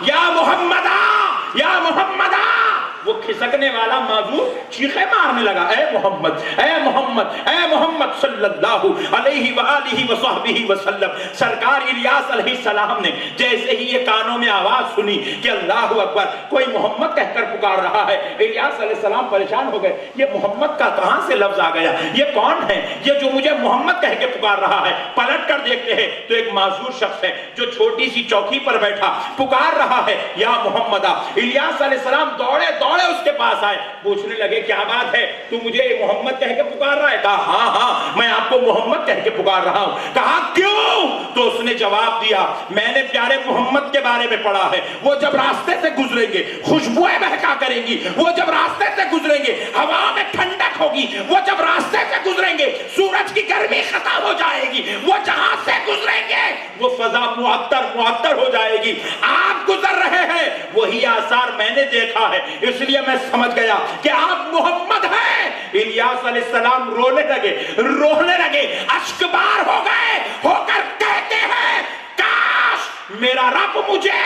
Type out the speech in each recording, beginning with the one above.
یا محمد یا محمد. وہ کھسکنے والا معذور چیخیں مارنے لگا, اے محمد اے محمد اے محمد صلی اللہ علیہ وآلہ وصحبہ وسلم. سرکار الیاس علیہ السلام نے جیسے ہی یہ کانوں میں آواز سنی کہ اللہ اکبر, کوئی محمد کہہ کر پکار رہا ہے, الیاس علیہ السلام پریشان ہو گئے. یہ محمد کا کہاں سے لفظ آ گیا, یہ کون ہے یہ جو مجھے محمد کہہ کے پکار رہا ہے؟ پلٹ کر دیکھتے ہیں تو ایک معذور شخص ہے جو چھوٹی سی چوکی پر بیٹھا پکار رہا ہے یا محمد. الیاس علیہ السلام دوڑے اس کے پاس آئے, پوچھنے لگے کیا بات ہے, تو مجھے محمد کہہ کے پکار رہا ہے؟ کہا ہاں میں آپ کو محمد کہہ کے پکار رہا ہوں. کہا کیوں؟ تو اس نے جواب دیا, میں نے پیارے محمد کے بارے میں پڑھا ہے, وہ جب راستے سے گزریں گے خوشبوئیں مہکا کریں گی, وہ جب راستے سے گزریں گے ہوا میں ٹھنڈک ہوگی, وہ جب راستے سے گزریں گے سورج کی گرمی ختم ہو جائے گی, وہ جہاں سے گزریں گے وہ فضا معطر ہو جائے گی. آپ گزر رہے ہیں وہی آثار میں نے دیکھا ہے, اس لیے میں سمجھ گیا کہ آپ محمد ہیں. الیاس علیہ السلام رونے لگے, اشک بار ہو گئے, ہو کر کہتے ہیں کاش میرا رب مجھے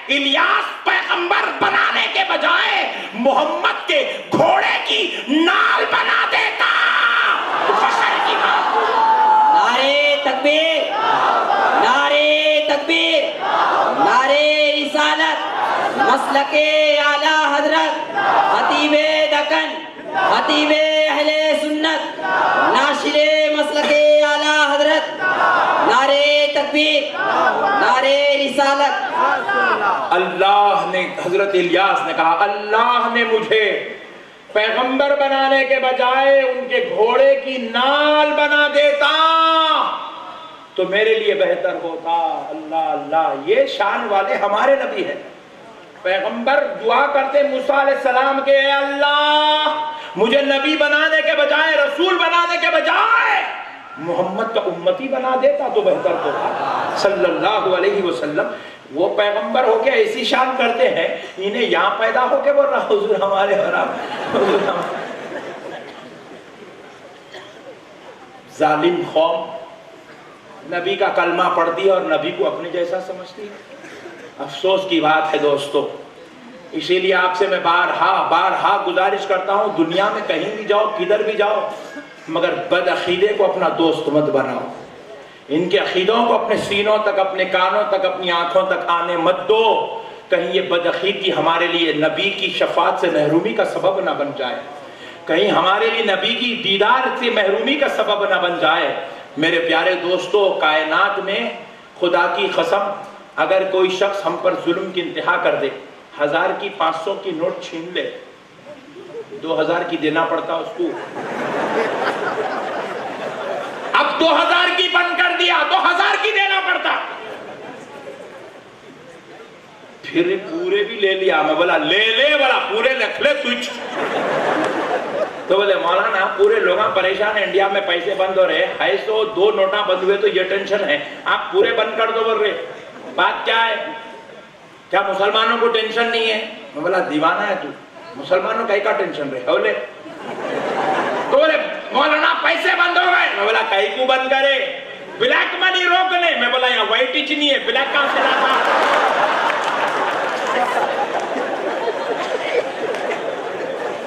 الیاس پیغمبر بنانے کے بجائے محمد کے گھوڑے کی نال بنا دیتا. نعرے تکبیر, نعرے تکبیر, نعرے رسالت, مسلک اعلی حضرت خطیب دکن, خطیب اہل سنت, ناشر مسلک اعلی حضرت, نعرے تکبیر, نعرے رسالت. اللہ نے, حضرت الیاس نے کہا اللہ نے مجھے پیغمبر بنانے کے بجائے ان کے گھوڑے کی نال بنا دیتا تو میرے لیے بہتر ہوتا. اللہ اللہ, یہ شان والے ہمارے نبی ہیں. پیغمبر دعا کرتے موسیٰ علیہ السلام کے, اے اللہ مجھے نبی بنانے کے بجائے, رسول بنانے کے بجائے محمد کا امتی بنا دیتا تو بہتر ہوتا صلی اللہ علیہ وسلم. وہ پیغمبر ہو کے ایسی شان کرتے ہیں, انہیں یہاں پیدا ہو کے بول رہا حضور ہمارے حرام. ظالم قوم نبی کا کلمہ پڑھتی ہے اور نبی کو اپنے جیسا سمجھتی ہے. افسوس کی بات ہے دوستو. اسی لیے آپ سے میں بارہا گزارش کرتا ہوں, دنیا میں کہیں بھی جاؤ, کدھر بھی جاؤ, مگر بد عقیدے کو اپنا دوست مت بناؤ. ان کے عقیدوں کو اپنے سینوں تک, اپنے کانوں تک, اپنی آنکھوں تک آنے مت دو. کہیں یہ بد عقیدگی ہمارے لیے نبی کی شفاعت سے محرومی کا سبب نہ بن جائے, کہیں ہمارے لیے نبی کی دیدار سے محرومی کا سبب نہ بن جائے. میرے پیارے دوستو, کائنات میں خدا کی قسم اگر کوئی شخص ہم پر ظلم کی انتہا کر دے, 1000 کی 500 کی نوٹ چھین لے, 2000 کی دینا پڑتا اس کو. اب 2000 کی بند کر دیا, 2000 کی دینا پڑتا. پھر پورے بھی لے لیا. میں بولا لے بولا پورے لکھ لے تجھ. تو بولے مولانا پورے لوگ پریشان ہیں, انڈیا میں پیسے بند ہو رہے ہیں, 2 نوٹاں بند ہوئے تو یہ ٹینشن ہے, آپ پورے بند کر دو. بول رہے بات کیا ہے, کیا مسلمانوں کو ٹینشن نہیں ہے؟ میں بولا دیوانہ ہے تو, مسلمانوں کا ٹینشن رہے. بولے تو بولے مولانا پیسے بند ہو گئے. میں بولا کئی کو بند کرے, بلیک منی روک لے. میں بولا یہاں وائٹ ہی نہیں ہے, بلیک کہاں سے لاتا؟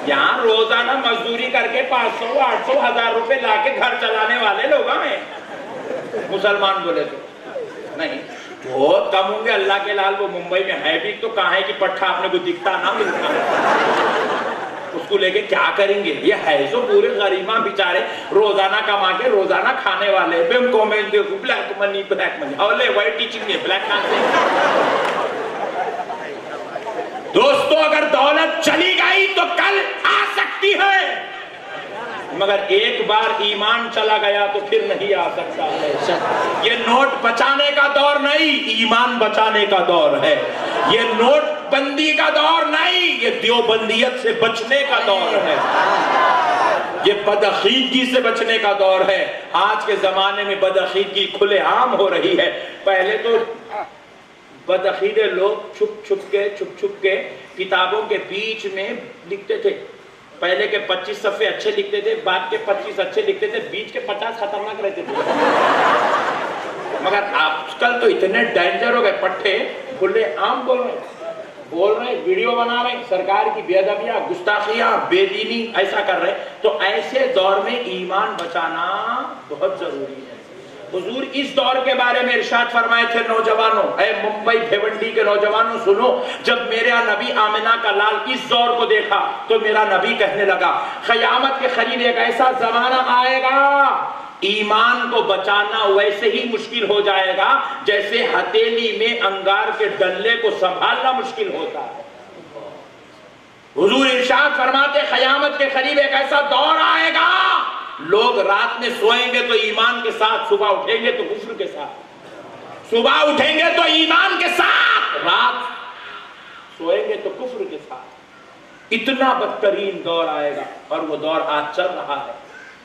یہاں روزانہ مزدوری کر کے 500 800 1000 روپے لا کے گھر چلانے والے لوگ ہیں. مسلمان بولے تو نہیں, بہت کم ہوں گے اللہ کے لال. وہ ممبئی میں ہے بھی تو کہاں ہے کہ پٹھا اپنے کو دکھتا نہ ملتا, اس کو لے کے کیا کریں گے؟ یہ ہے جو پورے غریباں بیچارے روزانہ کما کے روزانہ کھانے والے. بلیک منی اولے وائٹ ٹیچنگ ہے, بلیک کہاں سے؟ دوستو اگر دولت چلی گئی تو کل آ سکتی ہے, مگر ایک بار ایمان چلا گیا تو پھر نہیں آ سکتا ہے. یہ نوٹ بچانے کا دور نہیں, ایمان بچانے کا دور ہے. یہ نوٹ بندی کا دور نہیں, یہ دیوبندیت سے بچنے کا دور ہے. یہ بدعقیدگی سے بچنے کا دور ہے. آج کے زمانے میں بدعقیدگی کھلے عام ہو رہی ہے. پہلے تو بدعقیدے لوگ چھپ چھپ کے کتابوں کے بیچ میں لکھتے تھے. پہلے کے 25 صفحے اچھے لکھتے تھے, بعد کے 25 اچھے لکھتے تھے, بیچ کے 50 خطرناک رہتے تھے. مگر آج کل تو اتنے ڈینجر ہو گئے, پٹھے کھلے عام بول رہے. بول رہے ویڈیو بنا رہے سرکار کی بے ادبیاں گستاخیاں بے دینی ایسا کر رہے، تو ایسے دور میں ایمان بچانا بہت ضروری ہے۔ حضور اس دور کے بارے میں ارشاد فرمائے تھے، نوجوانوں، اے ممبئی بھیونڈی کے نوجوانوں سنو، جب میرا نبی آمنہ کا لال اس دور کو دیکھا تو میرا نبی کہنے لگا قیامت کے قریب ایک ایسا زمانہ آئے گا ایمان کو بچانا ویسے ہی مشکل ہو جائے گا جیسے ہتھیلی میں انگار کے ڈلے کو سنبھالنا مشکل ہوتا ہے۔ حضور ارشاد فرماتے قیامت کے قریب ایک ایسا دور آئے گا، لوگ رات میں سوئیں گے تو ایمان کے ساتھ، صبح اٹھیں گے تو کفر کے ساتھ، صبح اٹھیں گے تو ایمان کے ساتھ، رات سوئیں گے تو کفر کے ساتھ۔ اتنا بدترین دور آئے گا، اور وہ دور آج چل رہا ہے۔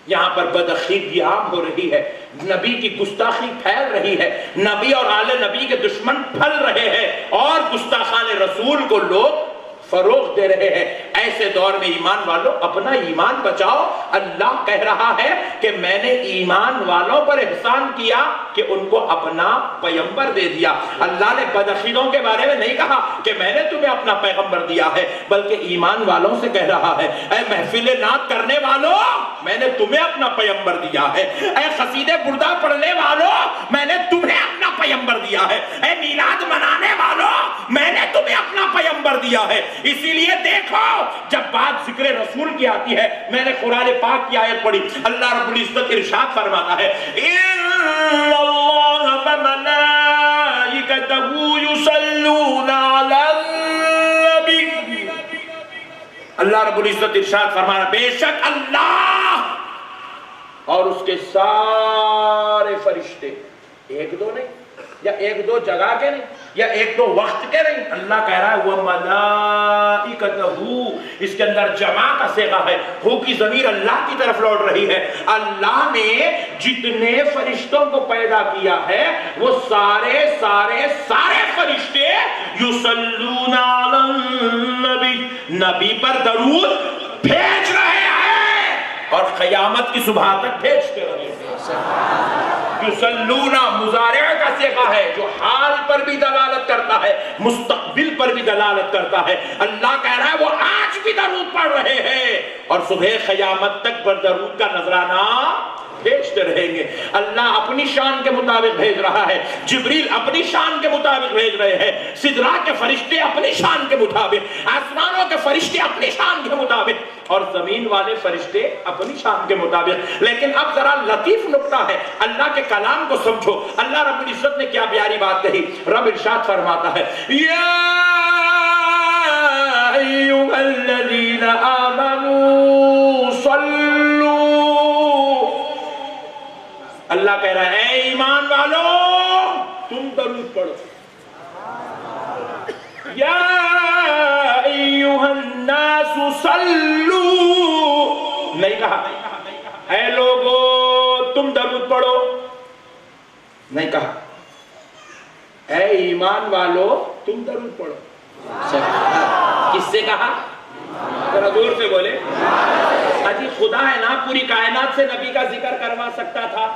یہاں پر بدعقیدگی عام ہو رہی ہے، نبی کی گستاخی پھیل رہی ہے، نبی اور آل نبی کے دشمن پھل رہے ہیں، اور گستاخان رسول کو لوگ فروغ دے رہے ہیں۔ ایسے دور میں ایمان والوں اپنا ایمان بچاؤ۔ اللہ کہہ رہا ہے کہ میں نے ایمان والوں پر احسان کیا کہ ان کو اپنا پیغمبر دے دیا۔ اللہ نے بدعقیدوں کے بارے میں نہیں کہا کہ میں نے تمہیں اپنا پیغمبر دیا ہے، بلکہ ایمان والوں سے کہہ رہا ہے اے محفل نعت کرنے والوں میں نے تمہیں اپنا پیغمبر دیا ہے، اے قصیدے بردہ پڑھنے والوں میں نے تمہیں اپنا پیغمبر دیا ہے، اے میلاد منانے والوں میں نے تمہیں اپنا پیغمبر دیا ہے۔ اسی لیے دیکھو جب بات ذکر رسول کی آتی ہے، میں نے قرآن پاک کی آیت پڑھی، اللہ رب العزت ارشاد فرماتا ہے ان اللہ وملائکتہ یصلون علی النبی، اللہ رب العزت ارشاد فرمانا بے شک اللہ اور اس کے سارے فرشتے، ایک دو نہیں یا ایک دو جگہ کے نہیں یا ایک دو وقت کے نہیں، اللہ کہہ رہا ہے وَمَلَائِكَتَهُ، اس کے اندر جمع کا صیغہ ہے، ہو کی ضمیر اللہ کی طرف لوٹ رہی ہے۔ اللہ نے جتنے فرشتوں کو پیدا کیا ہے وہ سارے فرشتے یصلون علی النبی، نبی پر درود بھیج رہے ہیں اور قیامت کی صبح تک بھیجتے رہے ہیں۔ یصلون مضارع کا صیغہ ہے جو حال پر بھی دلالت کرتا ہے، مستقبل پر بھی دلالت کرتا ہے۔ اللہ کہہ رہا ہے وہ آج بھی درود پڑھ رہے ہیں اور صبح قیامت تک پر درود کا نذرانہ بھیجتے رہیں گے۔ اللہ اپنی شان کے مطابق بھیج رہا ہے، جبریل اپنی شان کے مطابق بھیج رہے ہیں، سدرا کے فرشتے اپنی شان کے مطابق، آسمانوں کے فرشتے اپنی شان کے مطابق، اور زمین والے فرشتے اپنی شان کے مطابق۔ لیکن اب ذرا لطیف نکتہ ہے، اللہ کے کلام کو سمجھو۔ اللہ رب العزت نے کیا پیاری بات کہی، رب ارشاد فرماتا ہے یا ایھا الذین آمنوا صلوا، اللہ کہہ رہا ہے اے ایمان والو تم درود پڑھو، یا ایھا الناس صلوا، نہیں کہا اے لوگو تم درود پڑھو، نہیں کہا اے ایمان والو تم درود پڑھو۔ کس سے کہا؟ ذرا زور سے بولے۔ اجی خدا ہے نا پوری کائنات سے نبی کا ذکر کروا سکتا تھا،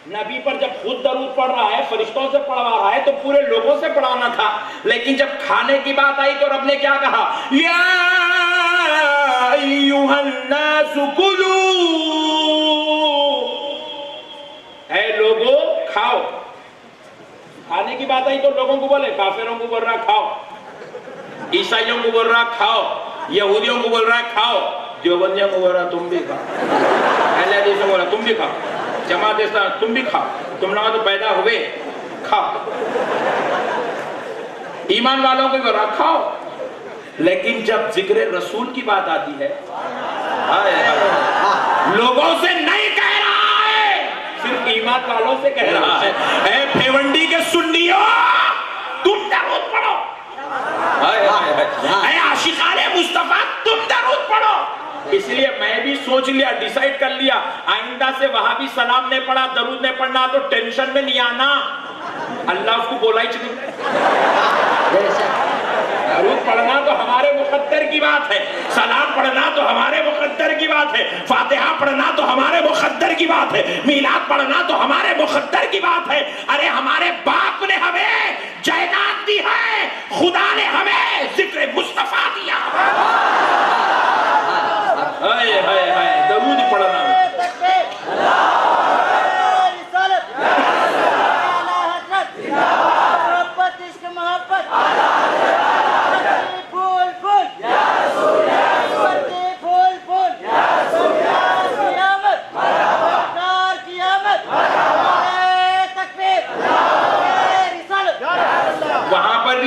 نبی پر جب خود درود پڑھ رہا ہے، فرشتوں سے پڑھوا رہا ہے تو پورے لوگوں سے پڑھانا تھا، لیکن جب کھانے کی بات آئی تو رب نے کیا کہا یا ایھا الناس کلوا، اے لوگو کھاؤ۔ کھانے کی بات آئی تو لوگوں کو بولے، کافروں کو بول رہا کھاؤ، عیسائیوں کو بول رہا کھاؤ، یہودیوں کو بول رہا کھاؤ، دیوبندیوں کو بول رہا تم بھی کھاؤ، اہل حدیث کو بول رہا تم بھی کھاؤ، جماعت اسلامی تم بھی کھاؤ، تم لوگ تو پیدا ہوئے کھاؤ، ایمان والوں کو بول رہا کھاؤ۔ لیکن جب ذکر رسول کی بات آتی ہے لوگوں سے نہیں کہہ رہا ہے، صرف ایمان والوں سے کہہ رہا ہے اے بھیونڈی کے سنیوں تم درود پڑھو، اے عاشقان مصطفیٰ تم درود پڑھو۔ اس لیے میں بھی سوچ لیا، ڈیسائیڈ کر لیا، آئندہ سے وہاں بھی سلام نے پڑھا درود نے پڑھنا تو ٹینشن میں نہیں آنا، اللہ اس کو بولا ہی چکے۔ درود پڑھنا تو ہمارے مقدر کی بات ہے، سلام پڑھنا تو ہمارے مقدر کی بات ہے، فاتحہ پڑھنا تو ہمارے مقدر کی بات ہے، میلاد پڑھنا تو ہمارے مقدر کی بات ہے۔ ارے ہمارے باپ نے ہمیں جائیداد دی ہے، خدا نے ہمیں ذکر مصطفیٰ دیا. ہائے ہائے ہائے درود پڑھنا.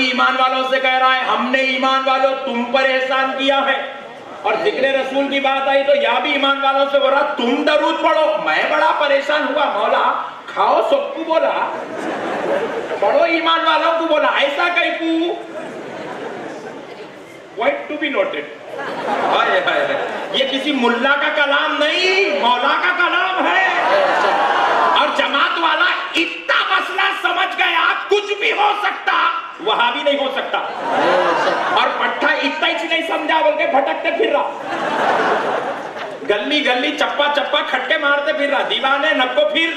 ایمان والوں سے کہہ رہا ہے ہم نے ایمان والوں تم پر احسان کیا ہے. اور ذکر رسول کی بات آئی تو یا بھی ایمان والوں سے بولا تم درود پڑھو. میں بڑا پریشان ہوا, مولا کھاؤ سب کو بولا, پڑھو ایمان والوں کو بولا, ایسا کہیں کو وائٹ ٹو بی نوٹڈ. یہ کسی ملا کا کلام نہیں, مولا کا کلام ہے. اور جماعت والا اتنا مسئلہ سمجھ گیا کچھ بھی ہو سکتا, وہاں بھی نہیں ہو سکتا. اور پٹھا اتنا ہی نہیں سمجھا بول کے بھٹکتے پھر رہا, گلی گلی چپا چپا کھٹکے مارتے پھر رہا, دیوانے نکو پھر.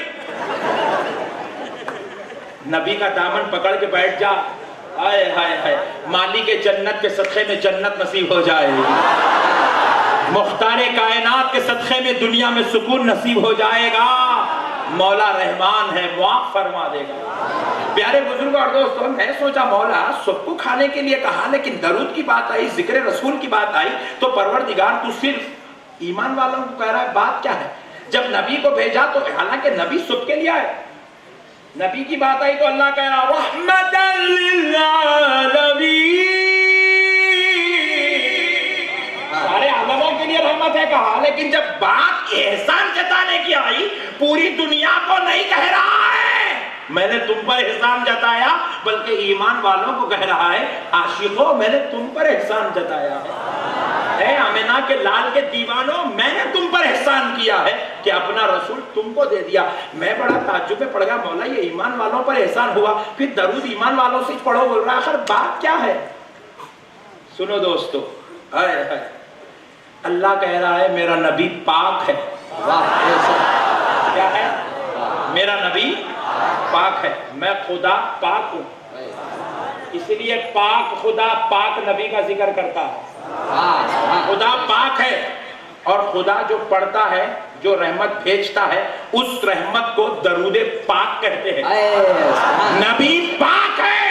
نبی کا دامن پکڑ کے بیٹھ جا, آئے ہائے ہائے مالی کے جنت کے صدقے میں جنت نصیب ہو جائے, مختار کائنات کے صدقے میں دنیا میں سکون نصیب ہو جائے گا. مولا رحمان ہے, معاف فرما دے گا. پیارے بزرگ اور دوستوں, میں سوچا مولا سب کو کھانے کے لیے کہا, لیکن درود کی بات آئی, ذکر رسول کی بات آئی تو پروردگار تو صرف ایمان والوں کو کہہ رہا ہے. بات کیا ہے؟ جب نبی کو بھیجا تو حالانکہ نبی سب کے لیے آئے, نبی کی بات آئی تو اللہ کہہ رہا رحمتاً للعالمین, سارے عالموں کے لیے رحمت ہے کہا. لیکن جب بات احسان جتانے کی آئی, پوری دنیا کو نہیں کہہ رہا ہے میں نے تم پر احسان جتایا, بلکہ ایمان والوں کو کہہ رہا ہے عاشقوں میں نے تم پر احسان جتایا ہے. اے آمنہ کے لال کے دیوانوں, میں نے تم پر احسان کیا ہے کہ اپنا رسول تم کو دے دیا. میں بڑا تعجب میں پڑ گیا, مولا یہ ایمان والوں پر احسان ہوا, پھر درود ایمان والوں سے پڑھو بول رہا, آخر بات کیا ہے؟ سنو دوستو, اللہ کہہ رہا ہے میرا نبی پاک ہے. کیا ہے؟ میرا نبی پاک ہے, میں خدا پاک ہوں. اس لیے پاک خدا پاک نبی کا ذکر کرتا ہے. خدا پاک ہے, اور خدا جو پڑھتا ہے, جو رحمت بھیجتا ہے, اس رحمت کو درود پاک کہتے ہیں. نبی پاک ہے,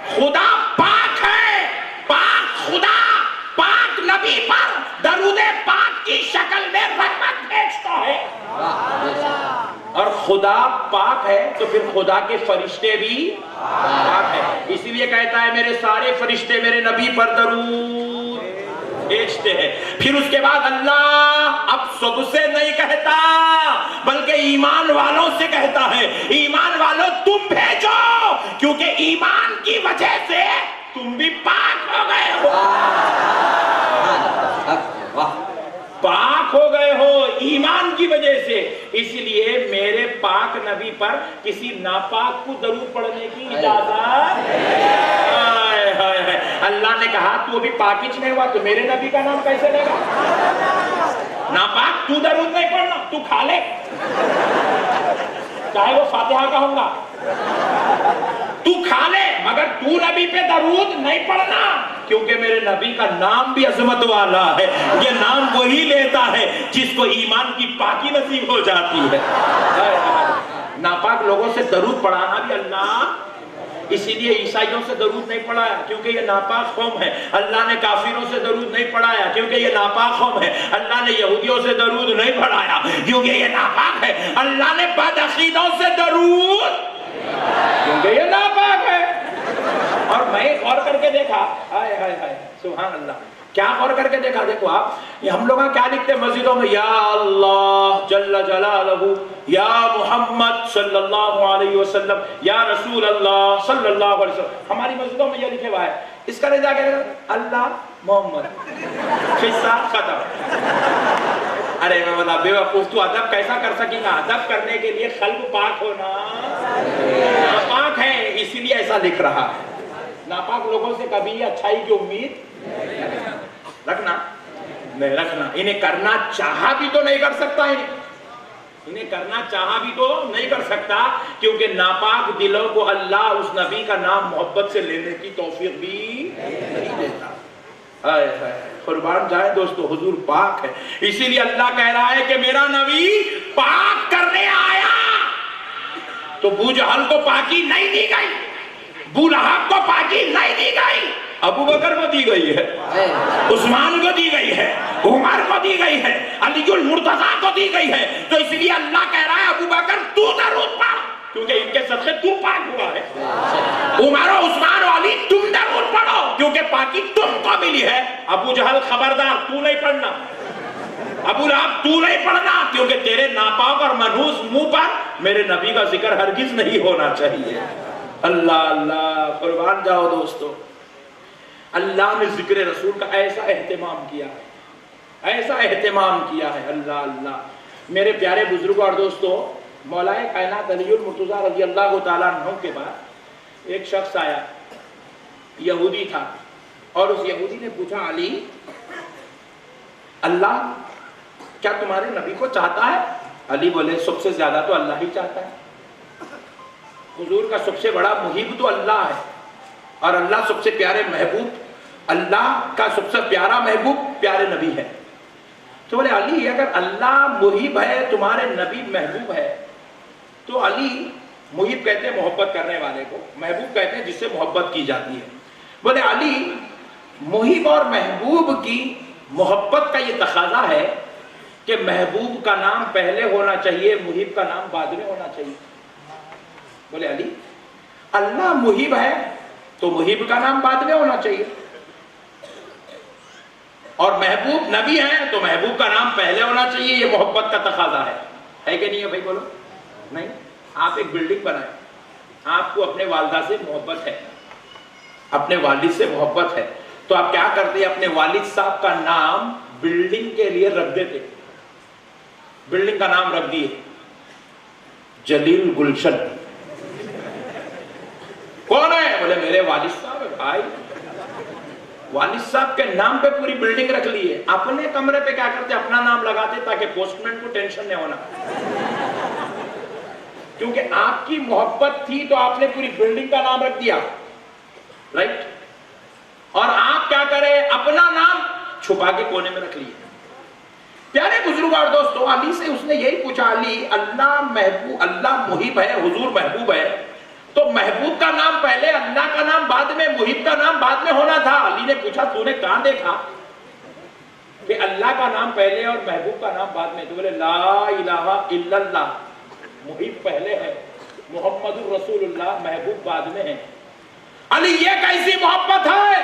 خدا پاک ہے, پاک خدا پاک نبی پر درود پاک کی شکل میں رحمت بھیجتا ہے. اور خدا پاک ہے تو پھر خدا کے فرشتے بھی پاک ہے. اسی لیے کہتا ہے میرے سارے فرشتے میرے نبی پر درود بھیجتے ہیں. پھر اس کے بعد اللہ اب سب سے نہیں کہتا بلکہ ایمان والوں سے کہتا ہے, ایمان والوں تم بھیجو, کیونکہ ایمان کی وجہ سے تم بھی پاک ہو گئے ہو. پاک ہو گئے ہو ایمان کی وجہ سے. اس لیے میرے پاک نبی پر کسی ناپاک کو درود پڑھنے کی اجازت. اللہ نے کہا تو ابھی پاکیچ نہیں ہوا تو میرے نبی کا نام کیسے لے گا؟ ناپاک تو درود نہیں پڑھنا, تو کھا لے, چاہے وہ فاتحہ کا ہوں گا, تو کھا لے, مگر تو نبی پہ درود نہیں پڑھنا, کیونکہ میرے نبی کا نام بھی عظمت والا ہے. یہ نام وہی لیتا ہے جس کو ایمان کی پاکی نصیب ہو جاتی ہے. ناپاک لوگوں سے درود پڑھانا بھی اللہ, اسی لیے عیسائیوں سے درود نہیں پڑھایا کیونکہ یہ ناپاک قوم ہے. اللہ نے کافروں سے درود نہیں پڑھایا کیونکہ یہ ناپاک قوم ہے. اللہ نے یہودیوں سے درود نہیں پڑھایا کیونکہ یہ ناپاک ہے. اللہ نے بدعقیدوں سے درود کیونکہ یہ ناپاک ہے. اور میں غور کر کے دیکھا, ہائے ہائے ہائے سبحان اللہ, کیا غور کر کے دیکھا, دیکھو آپ یہ ہم لوگ کیا لکھتے ہیں مسجدوں میں, یا اللہ جل جلالہ, یا محمد صلی اللہ علیہ وسلم, یا رسول اللہ صلی اللہ علیہ وسلم. ہماری مسجدوں میں یہ لکھے ہوا ہے, اس کا رضا کیا اللہ محمد, قصہ ختم. ارے میں بتا بے وقوف, تو ادب کیسا کر سکیں گا؟ ادب کرنے کے لیے قلب پاک ہونا ناپاک ہے, اسی لیے ایسا لکھ رہا ہے. ناپاک لوگوں سے کبھی اچھائی کی امید رکھنا نہیں رکھنا. انہیں کرنا چاہا بھی تو نہیں کر سکتا. انہیں کرنا چاہا بھی تو نہیں کر سکتا، کیونکہ ناپاک دلوں کو اللہ اس نبی کا نام محبت سے لینے کی توفیق بھی نہیں دیتا۔ قربان جائے دوستو، حضور پاک ہے، اسی لیے اللہ کہہ رہا ہے کہ میرا نبی پاک کرنے آیا۔ تو ابو جہل کو پاکی نہیں دی گئی، ابو لہب کو پاکی نہیں دی گئی، ابو بکر کو دی گئی ہے، عثمان کو دی گئی ہے، عمر کو دی گئی ہے، علی المرتضیٰ کو دی گئی ہے۔ تو اس لیے اللہ کہہ رہا ہے ابو بکر تو درود پڑھ، کیونکہ ان کے صدقے تو پاک ہوا ہے۔ عمر و عثمان و علی تم درود پڑھو، کیونکہ پاکی تم کو ملی ہے۔ ابو جہل خبردار تو نہیں پڑھنا، ابو لہب تو نہیں پڑھنا، کیونکہ تیرے ناپاک اور منحوس منہ پر میرے نبی کا ذکر ہرگز نہیں ہونا چاہیے۔ اللہ اللہ، قربان جاؤ دوستو، اللہ نے ذکر رسول کا ایسا اہتمام کیا ہے، ایسا اہتمام کیا ہے۔ اللہ اللہ، میرے پیارے بزرگوں اور دوستو، مولا کائنات علی المرتضیٰ رضی اللہ تعالیٰ عنہ کے بعد ایک شخص آیا، یہودی تھا، اور اس یہودی نے پوچھا علی، اللہ کیا تمہارے نبی کو چاہتا ہے؟ علی بولے سب سے زیادہ تو اللہ ہی چاہتا ہے، حضور کا سب سے بڑا محب تو اللہ ہے، اور اللہ سب سے پیارے محبوب، اللہ کا سب سے پیارا محبوب پیارے نبی ہے۔ تو بولے علی اگر اللہ محب ہے، تمہارے نبی محبوب ہے، تو علی محب کہتے ہیں محبت کرنے والے کو، محبوب کہتے ہیں جس سے محبت کی جاتی ہے۔ بولے علی محب اور محبوب کی محبت کا یہ تقاضا ہے کہ محبوب کا نام پہلے ہونا چاہیے، محب کا نام بعد میں ہونا چاہیے۔ بولے علی اللہ محب ہے تو محب کا نام بعد میں ہونا چاہیے، اور محبوب نبی ہے تو محبوب کا نام پہلے ہونا چاہیے، یہ محبت کا تقاضا ہے کہ نہیں ہے بھائی؟ بولو نہیں۔ آپ ایک بلڈنگ بنائیں، آپ کو اپنے والدہ سے محبت ہے، اپنے والد سے محبت ہے، تو آپ کیا کرتے؟ اپنے والد صاحب کا نام بلڈنگ کے لیے رکھ دیتے، بلڈنگ کا نام رکھ دیے جلیل گلشن۔ کون ہے؟ بولے میرے والد صاحب ہے بھائی۔ والد صاحب کے نام پہ پوری بلڈنگ رکھ لیے، اپنے کمرے پہ کیا کرتے؟ اپنا نام لگاتے تاکہ پوسٹ مین کو ٹینشن نہیں ہونا، کیونکہ آپ کی محبت تھی تو آپ نے پوری بلڈنگ کا نام رکھ دیا، رائٹ؟ اور آپ کیا کرے؟ اپنا نام چھپا کے کونے میں رکھ لیے۔ پیارے بزرگ اور دوستو، علی سے اس نے یہی پوچھا، علی اللہ محبوب، اللہ محب ہے، حضور محبوب ہے، تو محبوب کا نام پہلے، اللہ کا نام بعد میں، محب کا نام بعد میں ہونا تھا۔ علی نے پوچھا تو نے کہاں دیکھا کہ اللہ کا نام پہلے اور محبوب کا نام بعد میں؟ تو بولے لا الہ الا اللہ، محب پہلے ہے، محمد الرسول اللہ محبوب بعد میں ہے۔ علی یہ کیسی محبت ہے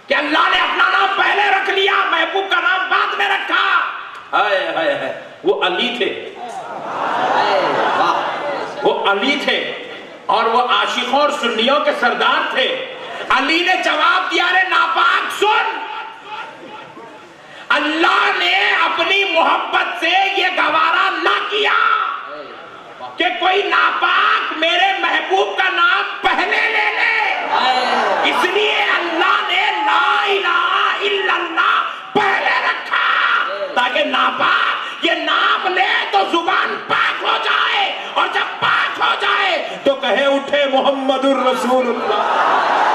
کہ اللہ نے اپنا نام پہلے رکھ لیا، محبوب کا نام بعد میں رکھا؟ ہائے ہائے ہائے، وہ علی تھے، وہ علی تھے، اور وہ عاشقوں اور سنیوں کے سردار تھے۔ علی نے جواب دیا، رے ناپاک سن، اللہ نے اپنی محبت سے یہ گوارا نہ کیا کہ کوئی ناپاک میرے محبوب کا نام پہلے لے لے، اس لیے اللہ نے لا الہ الا اللہ پہلے رکھا تاکہ ناپاک یہ نام لے تو زبان پاک ہو جائے، اور جب پاک ہو جائے تو کہے اٹھے محمد الرسول اللہ۔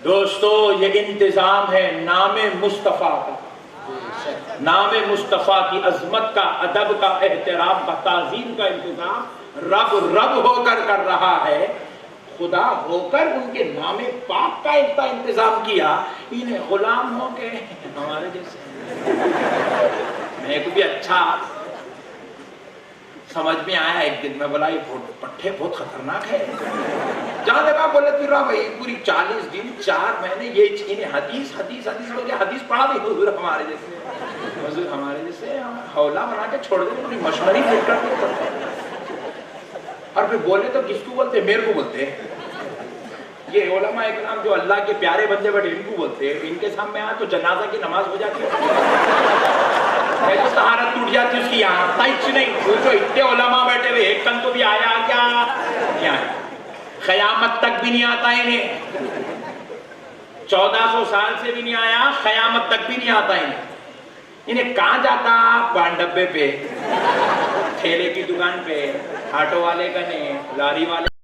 دوستو یہ انتظام ہے نام مصطفیٰ کا، نام مصطفیٰ کی عظمت کا، ادب کا، احترام کا، تعظیم کا انتظام رب رب ہو کر کر رہا ہے، خدا ہو کر ان کے نام پاک کا اتنا انتظام کیا، انہیں غلام ہو کے ہمارے جیسے میں کو بھی اچھا سمجھ میں آیا ایک دن، میں بولا یہ پٹھے بہت خطرناک ہے، جہاں لگا بولے پھر رہا بھائی پوری 40 دن 4 مہینے یہ انہیں حدیث حدیث حدیث بولے، حدیث پڑھا نہیں حضور ہمارے جیسے، حضور ہمارے جیسے حولہ بنا کے چھوڑ دیں، پوری مشورے فٹ کر دیں، اور پھر بولے تو کس کو بولتے؟ میرے کو بولتے، یہ علماء اکرام جو اللہ کے پیارے بندے بیٹھے ان کو بولتے ہیں، ان کے سامنے آئے تو جنازہ کی نماز ہو جاتی ہے، طہارت ٹوٹ جاتی ہے اس کی، یہاں کچھ نہیں، وہ جو اتنے علماء بیٹھے ہوئے ایک کن تو بھی آیا کیا ہے، قیامت تک بھی نہیں آتا انہیں، 1400 سال سے بھی نہیں آیا، قیامت تک بھی نہیں آتا انہیں کہاں جاتا؟ پان ڈبے پہ، ٹھیلے کی دکان پہ، آٹو والے کا نہیں، لاری والے